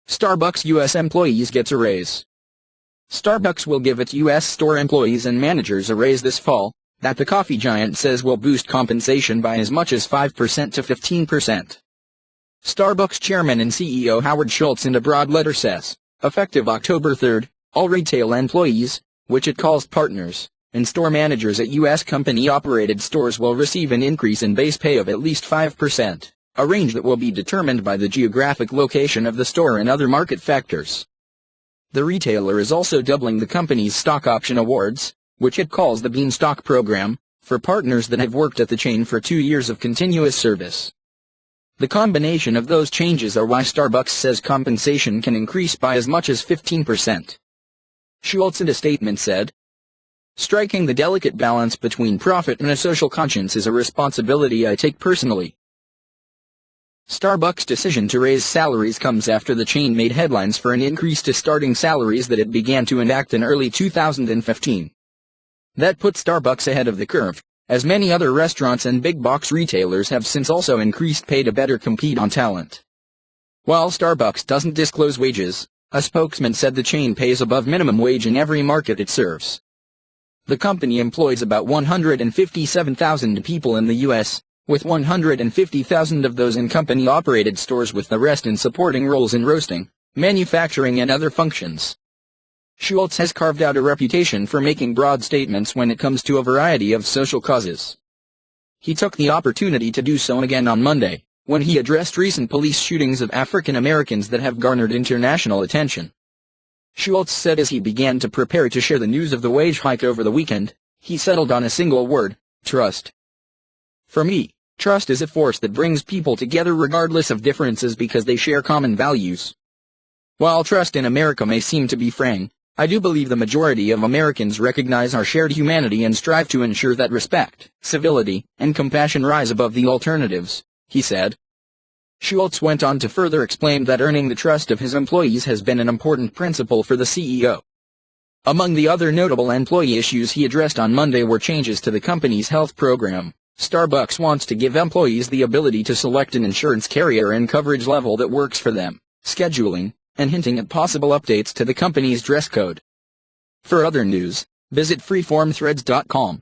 Starbucks U.S. employees gets a raise. Starbucks will give its U.S. store employees and managers a raise this fall, that the coffee giant says will boost compensation by as much as 5% to 15%. Starbucks chairman and CEO Howard Schultz in a broad letter says, effective October 3, all retail employees, which it calls partners, and store managers at U.S. company-operated stores will receive an increase in base pay of at least 5%, a range that will be determined by the geographic location of the store and other market factors. The retailer is also doubling the company's stock option awards, which it calls the Beanstalk program, for partners that have worked at the chain for 2 years of continuous service. The combination of those changes are why Starbucks says compensation can increase by as much as 15%. Schultz in a statement said, striking the delicate balance between profit and a social conscience is a responsibility I take personally. Starbucks' decision to raise salaries comes after the chain made headlines for an increase to starting salaries that it began to enact in early 2015. That put Starbucks ahead of the curve, as many other restaurants and big-box retailers have since also increased pay to better compete on talent. While Starbucks doesn't disclose wages, a spokesman said the chain pays above minimum wage in every market it serves. The company employs about 157,000 people in the U.S., with 150,000 of those in company-operated stores, with the rest in supporting roles in roasting, manufacturing and other functions. Schultz has carved out a reputation for making broad statements when it comes to a variety of social causes. He took the opportunity to do so again on Monday, when he addressed recent police shootings of African Americans that have garnered international attention. Schultz said as he began to prepare to share the news of the wage hike over the weekend, he settled on a single word: trust. For me, trust is a force that brings people together regardless of differences because they share common values. While trust in America may seem to be fraying, I do believe the majority of Americans recognize our shared humanity and strive to ensure that respect, civility, and compassion rise above the alternatives, he said. Schultz went on to further explain that earning the trust of his employees has been an important principle for the CEO. Among the other notable employee issues he addressed on Monday were changes to the company's health program. Starbucks wants to give employees the ability to select an insurance carrier and coverage level that works for them, scheduling, and hinting at possible updates to the company's dress code. For other news, visit freeformthreads.com.